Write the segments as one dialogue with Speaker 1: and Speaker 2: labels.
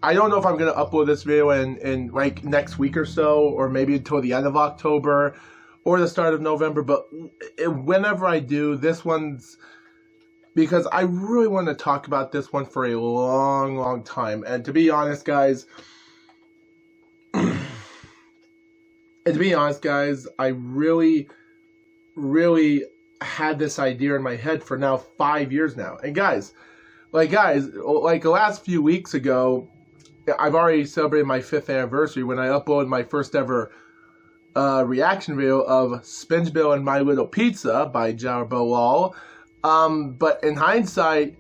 Speaker 1: I don't know if I'm going to upload this video in like next week or so, or maybe until the end of October or the start of November, but whenever I do, this one's because I really want to talk about this one for a long time. And to be honest, guys, I really had this idea in my head for now 5 years now. And guys, like the last few weeks ago, I've already celebrated my 5th anniversary when I uploaded my first ever reaction video of Spinchbill and My Little Pizza by Jalal. But in hindsight,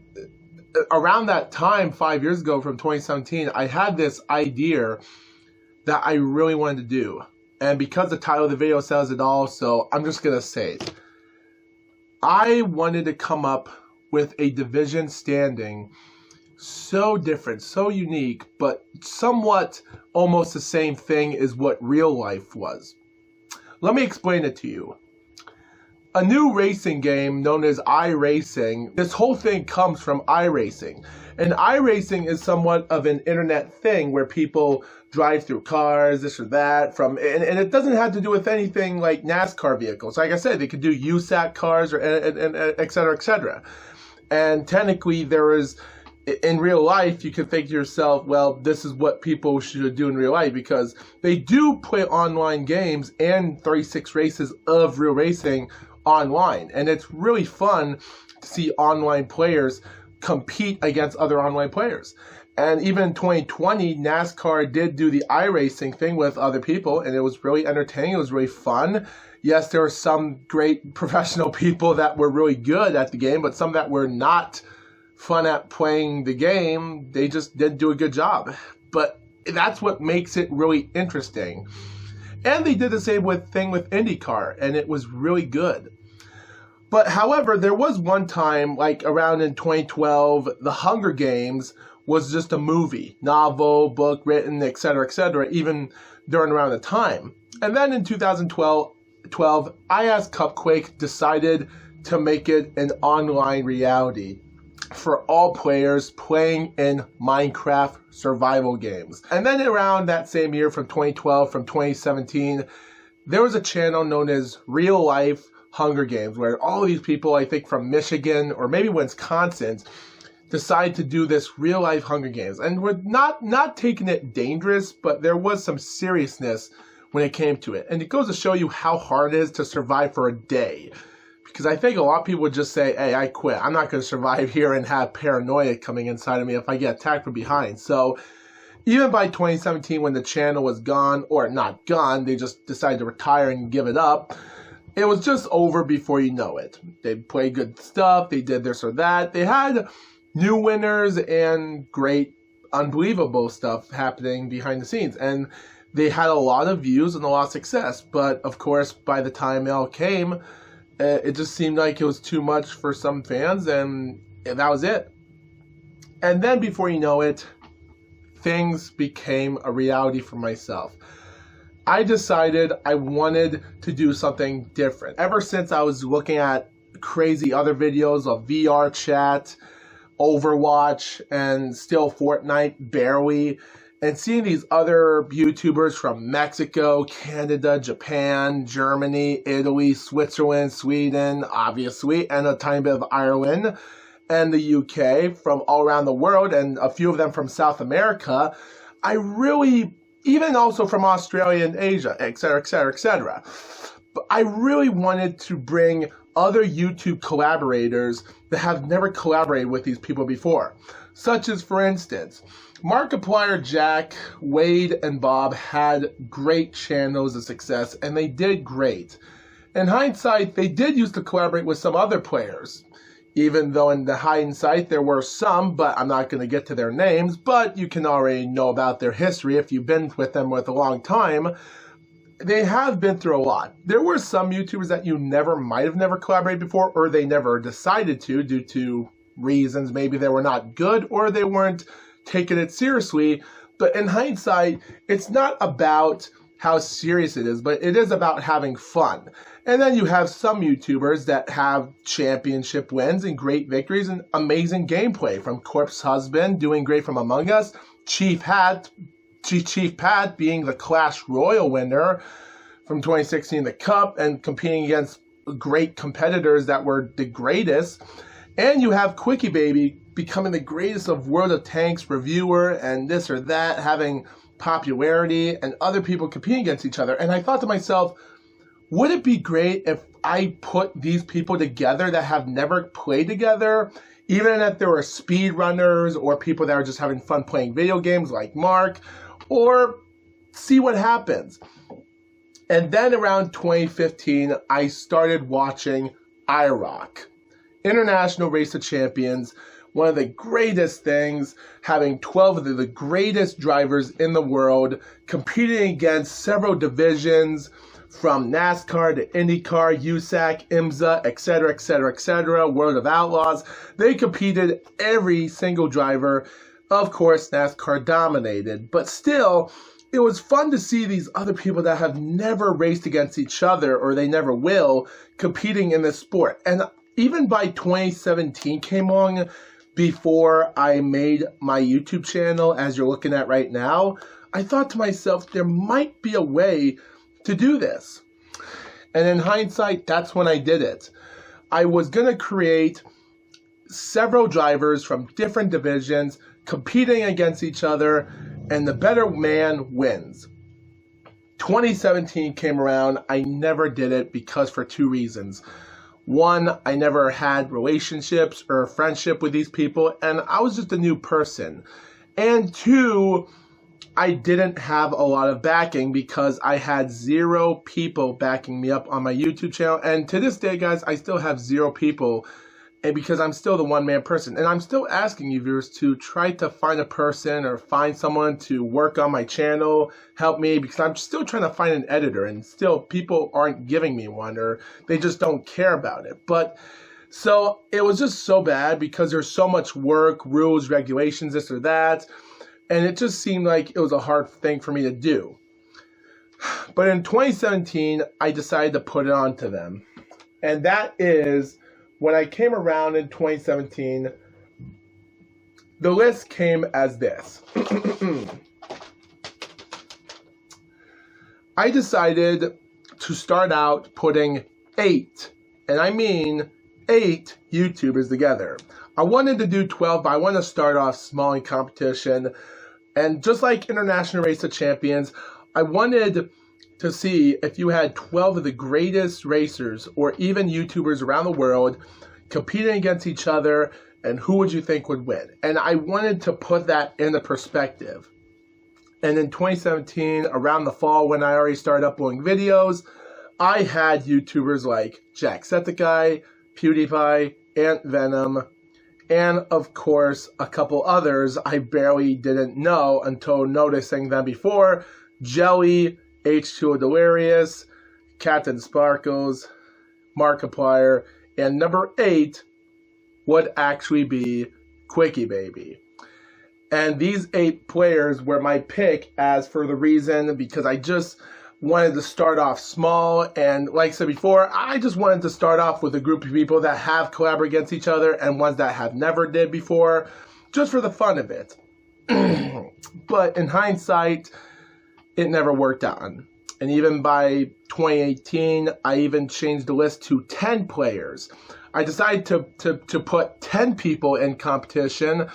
Speaker 1: around that time, 5 years ago from 2017, I had this idea that I really wanted to do. And because the title of the video says it all, so I'm just going to say it. I wanted to come up with a division standing so different, so unique, but somewhat almost the same thing as what real life was. Let me explain it to you. A new racing game known as iRacing, this whole thing comes from iRacing. And iRacing is somewhat of an internet thing where people drive through cars, this or that, and it doesn't have to do with anything like NASCAR vehicles. Like I said, they could do USAC cars, or and et cetera, et cetera. And technically, in real life, you can think to yourself, well, this is what people should do in real life, because they do play online games and 36 races of real racing online. And it's really fun to see online players compete against other online players. And even in 2020, NASCAR did do the iRacing thing with other people, and it was really entertaining. It was really fun. Yes, there were some great professional people that were really good at the game, but some that were not fun at playing the game. They just didn't do a good job. But that's what makes it really interesting. And they did the same thing with IndyCar, and it was really good. But however, there was one time, like around in 2012, The Hunger Games was just a movie, novel, book written, etc., even during around the time. And then in 2012, IS Cupquake decided to make it an online reality for all players playing in Minecraft survival games. And then around that same year, from 2017, there was a channel known as Real Life Hunger Games, where all these people, I think from Michigan or maybe Wisconsin, decided to do this real life Hunger Games. And we're not taking it dangerous, but there was some seriousness when it came to it. And it goes to show you how hard it is to survive for a day. Because I think a lot of people would just say, hey, I quit. I'm not going to survive here and have paranoia coming inside of me if I get attacked from behind. So even by 2017, when the channel was gone, or not gone, they just decided to retire and give it up, it was just over before you know it. They played good stuff. They did this or that. They had new winners and great, unbelievable stuff happening behind the scenes. And they had a lot of views and a lot of success. But, of course, by the time it all came, it just seemed like it was too much for some fans, and that was it. And then, before you know it, things became a reality for myself. I decided I wanted to do something different. Ever since I was looking at crazy other videos of VR chat, Overwatch, and still Fortnite, barely, and seeing these other YouTubers from Mexico, Canada, Japan, Germany, Italy, Switzerland, Sweden, obviously, and a tiny bit of Ireland, and the UK, from all around the world, and a few of them from South America, I really, even also from Australia and Asia, etc. But I really wanted to bring other YouTube collaborators that have never collaborated with these people before. Such as, for instance, Markiplier, Jack, Wade, and Bob had great channels of success, and they did great. In hindsight, they did used to collaborate with some other players, even though in the hindsight there were some, but I'm not going to get to their names, but you can already know about their history if you've been with them with a long time. They have been through a lot. There were some YouTubers that you might have never collaborated before, or they never decided to due to reasons. Maybe they were not good, or they weren't taking it seriously. But in hindsight, it's not about how serious it is, but it is about having fun. And then you have some YouTubers that have championship wins and great victories and amazing gameplay, from Corpse Husband doing great from Among Us Chief Pat being the Clash Royale winner from 2016, the Cup, and competing against great competitors that were the greatest. And you have Quickie Baby becoming the greatest of World of Tanks reviewer and this or that, having popularity, and other people competing against each other. And I thought to myself, would it be great if I put these people together that have never played together, even if there were speedrunners or people that are just having fun playing video games like Mark, or see what happens. And then around 2015, I started watching IROC, International Race of Champions, one of the greatest things, having 12 of the greatest drivers in the world, competing against several divisions, from NASCAR to IndyCar, USAC, IMSA, etc., etc., etc., World of Outlaws. They competed every single driver. Of course, NASCAR dominated, but still, it was fun to see these other people that have never raced against each other, or they never will, competing in this sport. And even by 2017 came along, before I made my YouTube channel, as you're looking at right now, I thought to myself, there might be a way to do this. And in hindsight, that's when I did it. I was going to create several drivers from different divisions competing against each other, and the better man wins. 2017 came around. I never did it because for two reasons. One, I never had relationships or friendship with these people, and I was just a new person. And two, I didn't have a lot of backing because I had 0 people backing me up on my YouTube channel. And to this day, guys, I still have 0 people, and because I'm still the one-man person. And I'm still asking you viewers to try to find a person or find someone to work on my channel, help me, because I'm still trying to find an editor, and still people aren't giving me one, or they just don't care about it. But so it was just so bad because there's so much work, rules, regulations, this or that. And it just seemed like it was a hard thing for me to do. But in 2017, I decided to put it on to them. And that is when I came around in 2017, the list came as this. I decided to start out putting 8, and I mean 8 YouTubers together. I wanted to do 12, but I wanted to start off small in competition. And just like International Race of Champions, I wanted to see if you had 12 of the greatest racers or even YouTubers around the world competing against each other, and who would you think would win? And I wanted to put that into perspective. And in 2017, around the fall, when I already started uploading videos, I had YouTubers like Jacksepticeye, PewDiePie, Ant Venom, and of course, a couple others I barely didn't know until noticing them before. Jelly, H2O Delirious, Captain Sparkles, Markiplier, and number 8 would actually be Quickie Baby. And these 8 players were my pick as for the reason because I just wanted to start off small, and like I said before, I just wanted to start off with a group of people that have collaborated against each other and ones that have never did before, just for the fun of it. But in hindsight, it never worked out. And even by 2018, I even changed the list to 10 players. I decided to put 10 people in competition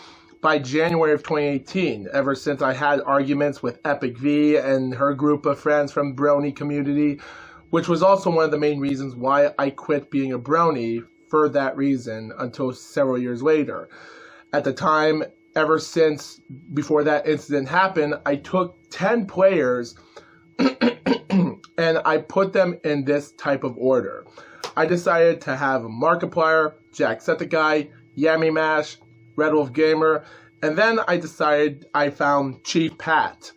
Speaker 1: by January of 2018, ever since I had arguments with Epic V and her group of friends from Brony community, which was also one of the main reasons why I quit being a Brony for that reason until several years later. At the time, ever since before that incident happened, I took 10 players and I put them in this type of order. I decided to have Markiplier, Jacksepticeye, Yummy Mash, Red Wolf Gamer, and then I found Chief Pat,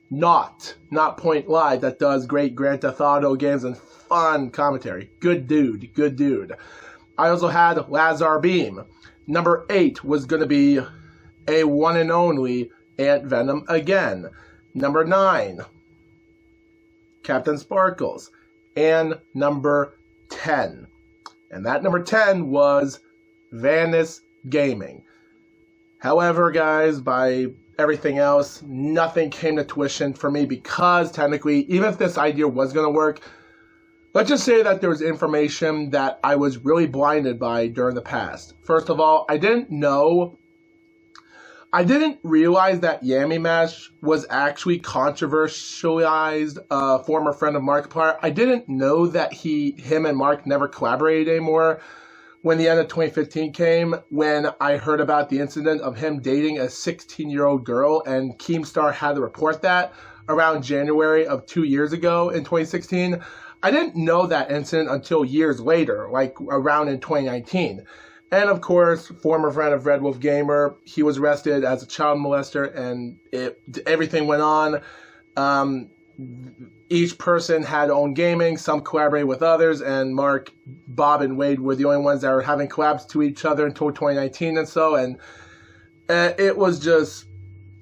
Speaker 1: not Point Live, that does great Grand Theft Auto games and fun commentary. Good dude, good dude. I also had Lazar Beam. Number 8 was going to be a one and only Ant Venom again. Number 9, Captain Sparkles. And number 10. And that number 10 was Vanis Gaming. However, guys, by everything else, nothing came to tuition for me because technically, even if this idea was going to work, let's just say that there was information that I was really blinded by during the past. First of all, I didn't realize that Yami Mash was actually controversialized a former friend of Markiplier. I didn't know that him and Mark never collaborated anymore. When the end of 2015 came, when I heard about the incident of him dating a 16-year-old girl, and Keemstar had to report that around January of 2 years ago in 2016, I didn't know that incident until years later, like around in 2019. And of course, former friend of Red Wolf Gamer, he was arrested as a child molester, and everything went on. Each person had own gaming, some collaborated with others, and Mark, Bob, and Wade were the only ones that were having collabs to each other until 2019 and so, and it was just,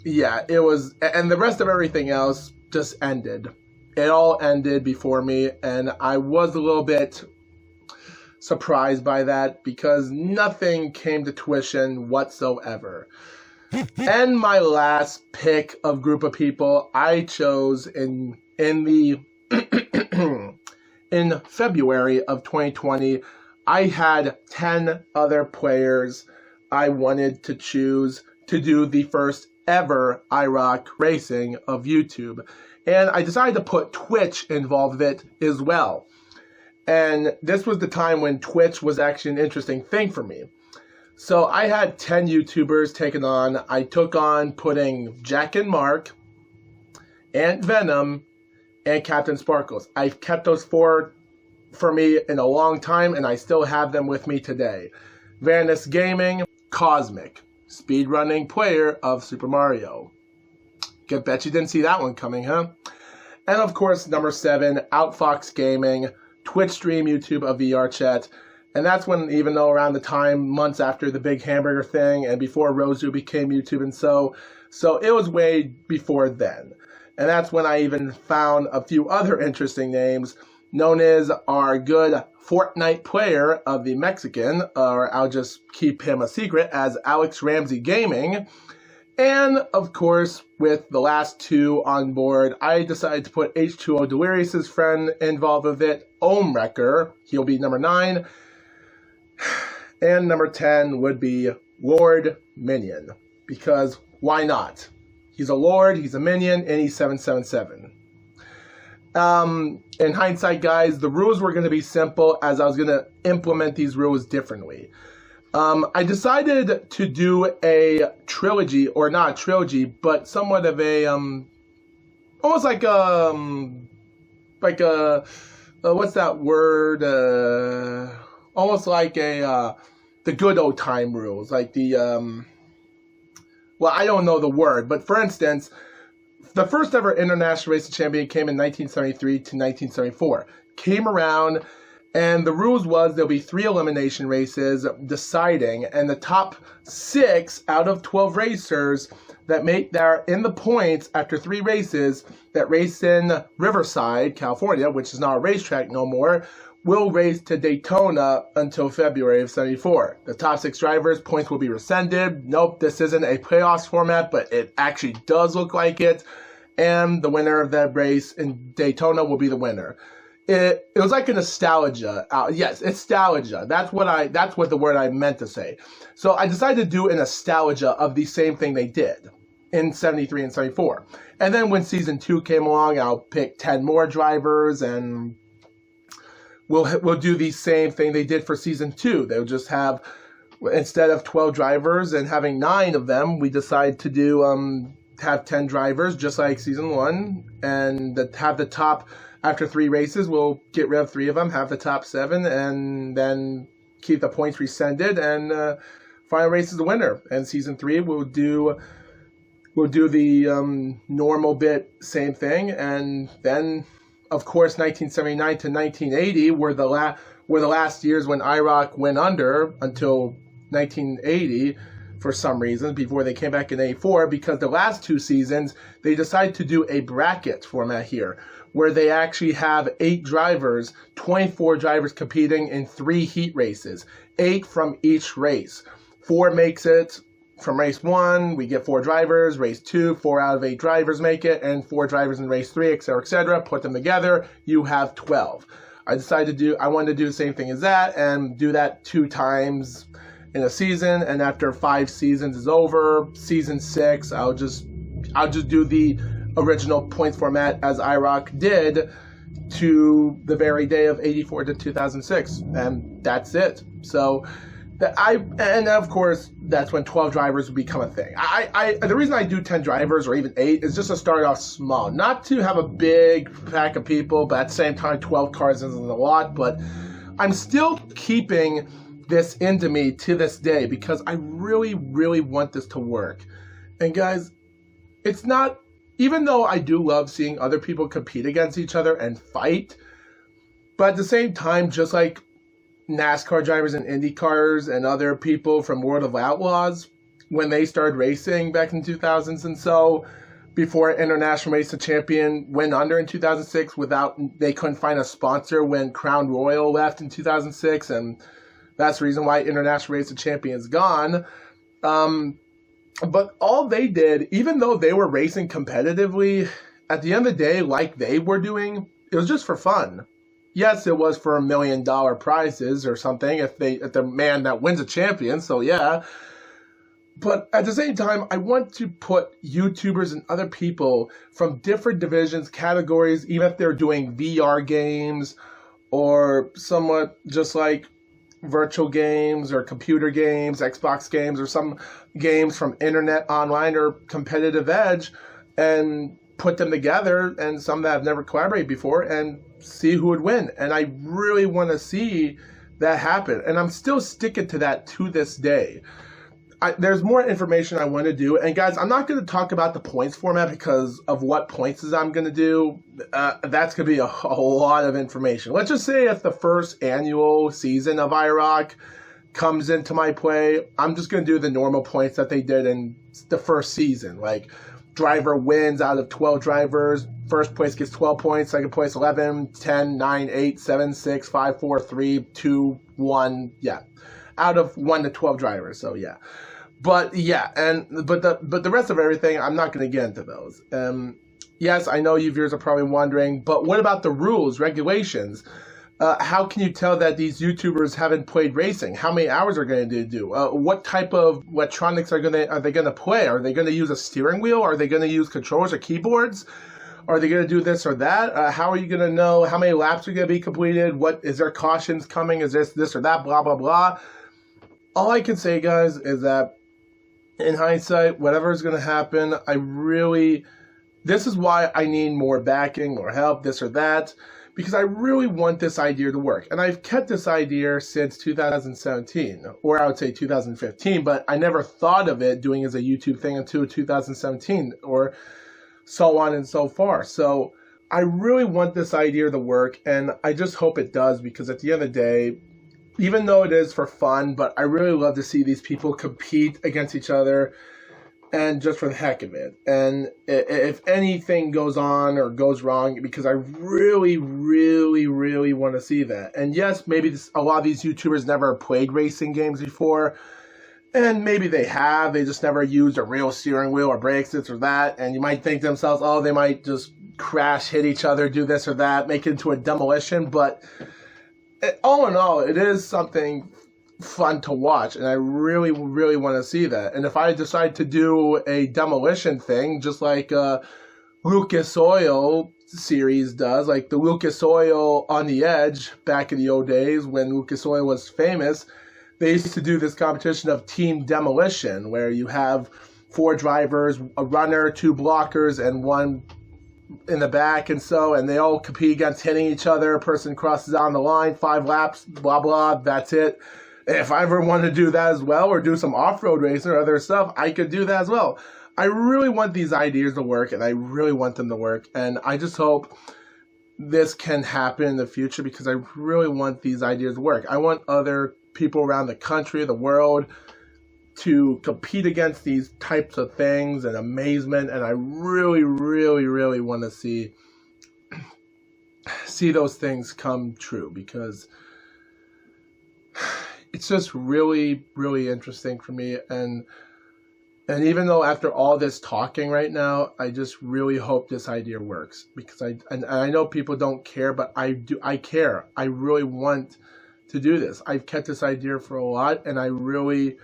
Speaker 1: it was, and the rest of everything else just ended. It all ended before me, and I was a little bit surprised by that because nothing came to tuition whatsoever. And my last pick of group of people I chose in February of 2020, I had 10 other players I wanted to choose to do the first ever iRock Racing of YouTube. And I decided to put Twitch involved with it as well. And this was the time when Twitch was actually an interesting thing for me. So I had 10 YouTubers taken on. I took on putting Jack and Mark, Ant Venom, and Captain Sparkles. I've kept those 4 for me in a long time, and I still have them with me today. Vanus Gaming, Cosmic, speedrunning player of Super Mario. Bet you didn't see that one coming, huh? And of course, number 7, Outfox Gaming, Twitch stream, YouTube of VR Chat. And that's when, even though around the time, months after the big hamburger thing, and before Rozu became YouTube, and so it was way before then. And that's when I even found a few other interesting names, known as our good Fortnite player of the Mexican, or I'll just keep him a secret, as Alex Ramsey Gaming. And, of course, with the last 2 on board, I decided to put H2O Delirious' friend involved with it, Ohmwrecker. He'll be number 9. And number 10 would be Lord Minion. Because why not? He's a Lord, he's a Minion, and he's 777. In hindsight, guys, the rules were going to be simple as I was going to implement these rules differently. I decided to do a trilogy, or not a trilogy, but somewhat of a, almost like a, what's that word, almost like a, the good old time rules, like the, well, I don't know the word, but for instance, the first ever International Racing Champion came in 1973 to 1974, came around. And the rules was there'll be 3 elimination races deciding, and the top 6 out of 12 racers that are in the points after 3 races that race in Riverside, California, which is not a racetrack no more, will race to Daytona until February of 74. The top 6 drivers, points will be rescinded. Nope, this isn't a playoffs format, but it actually does look like it. And the winner of that race in Daytona will be the winner. It was like a nostalgia. Yes, it's nostalgia. That's what the word I meant to say. So I decided to do a nostalgia of the same thing they did in 73 and 74. And then when season 2 came along, I'll pick 10 more drivers, and we'll do the same thing they did for season 2. They'll just have, instead of 12 drivers and having 9 of them, we decide to do have 10 drivers just like season 1, and have the top. After 3 races, we'll get rid of 3 of them, have the top 7, and then keep the points rescinded, and final race is the winner. And season 3, we'll do the normal bit, same thing, and then, of course, 1979 to 1980 were the last years when iRock went under until 1980 for some reason, before they came back in 84, because the last 2 seasons, they decided to do a bracket format here, where they actually have 8 drivers, 24 drivers competing in 3 heat races, 8 from each race. 4 makes it from race 1, we get 4 drivers. Race 2, 4 out of 8 drivers make it, and 4 drivers in race 3, etc., etc. Put them together, you have 12. I wanted to do the same thing as that, and do that 2 times in a season. And after 5 seasons is over, season 6, I'll just do the original points format as IROC did to the very day of 84 to 2006, and that's it. So and of course that's when 12 drivers would become a thing. The reason I do 10 drivers or even 8 is just to start off small, not to have a big pack of people, but at the same time 12 cars isn't a lot. But I'm still keeping this into me to this day because I really, really want this to work. And guys, it's not, even though I do love seeing other people compete against each other and fight, but at the same time, just like NASCAR drivers and Indy cars and other people from World of Outlaws, when they started racing back in 2000s and so, before International Race the Champion went under in 2006 they couldn't find a sponsor when Crown Royal left in 2006, and that's the reason why International Race the Champion is gone. But all they did, even though they were racing competitively, at the end of the day, like they were doing, it was just for fun. Yes, it was for $1 million prizes or something if the man that wins a champion, so yeah. But at the same time, I want to put YouTubers and other people from different divisions, categories, even if they're doing VR games or somewhat just like virtual games or computer games, Xbox games, or some games from internet, online, or competitive edge, and put them together, and some that have never collaborated before, and see who would win. And I really want to see that happen, and I'm still sticking to that to this day. There's more information I want to do, and guys, I'm not going to talk about the points format because of what points I'm going to do. That's going to be a lot of information. Let's just say if the first annual season of IROC comes into my play, I'm just going to do the normal points that they did in the first season. Like, driver wins out of 12 drivers. First place gets 12 points. Second place, 11, 10, 9, 8, 7, 6, 5, 4, 3, 2, 1. Yeah. Out of 1 to 12 drivers. So, yeah. But, yeah. But the rest of everything, I'm not going to get into those. Yes, I know you viewers are probably wondering, but what about the rules, regulations? How can you tell that these YouTubers haven't played racing? How many hours are going to do? What type of electronics are they going to play? Are they going to use a steering wheel? Are they going to use controllers or keyboards? Are they going to do this or that? How are you going to know how many laps are going to be completed? What is there cautions coming? Is this or that? Blah blah blah. All I can say, guys, is that in hindsight, whatever is going to happen, this is why I need more backing, more help, this or that. Because I really want this idea to work. And I've kept this idea since 2017, or I would say 2015, but I never thought of it doing as a YouTube thing until 2017, or so on and so far. So I really want this idea to work, and I just hope it does, because at the end of the day, even though it is for fun, but I really love to see these people compete against each other, and just for the heck of it. And if anything goes on or goes wrong, because I really, really, really want to see that. And yes, maybe a lot of these YouTubers never played racing games before, and maybe they have. They just never used a real steering wheel or brakes, this or that. And you might think to themselves, oh, they might just crash, hit each other, do this or that, make it into a demolition. But all in all, it is something fun to watch, and I really, really want to see that. And if I decide to do a demolition thing, just like Lucas Oil series does, like the Lucas Oil on the Edge back in the old days when Lucas Oil was famous, they used to do this competition of team demolition where you have 4 drivers, a runner, 2 blockers, and 1 in the back, and they all compete against hitting each other. A person crosses on the line, 5 laps, blah blah, that's it. If I ever want to do that as well, or do some off-road racing or other stuff, I could do that as well. I really want these ideas to work, and I really want them to work, and I just hope this can happen in the future, because I really want these ideas to work. I want other people around the country, the world, to compete against these types of things and amazement, and I really, really, really want to see those things come true, because it's just really, really interesting for me. And And even though after all this talking right now, I just really hope this idea works, because I know people don't care, but I do. I care. I really want to do this. I've kept this idea for a lot, and I really.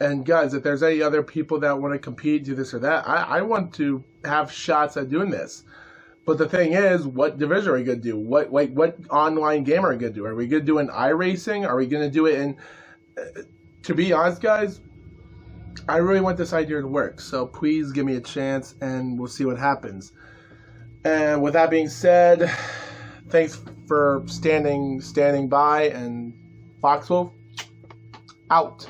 Speaker 1: And guys, if there's any other people that want to compete, do this or that, I want to have shots at doing this. But the thing is, what division are we gonna do? What online game are we gonna do? Are we gonna do an iRacing? Are we gonna do it in? To be honest, guys, I really want this idea to work. So please give me a chance, and we'll see what happens. And with that being said, thanks for standing by, and Foxwolf out.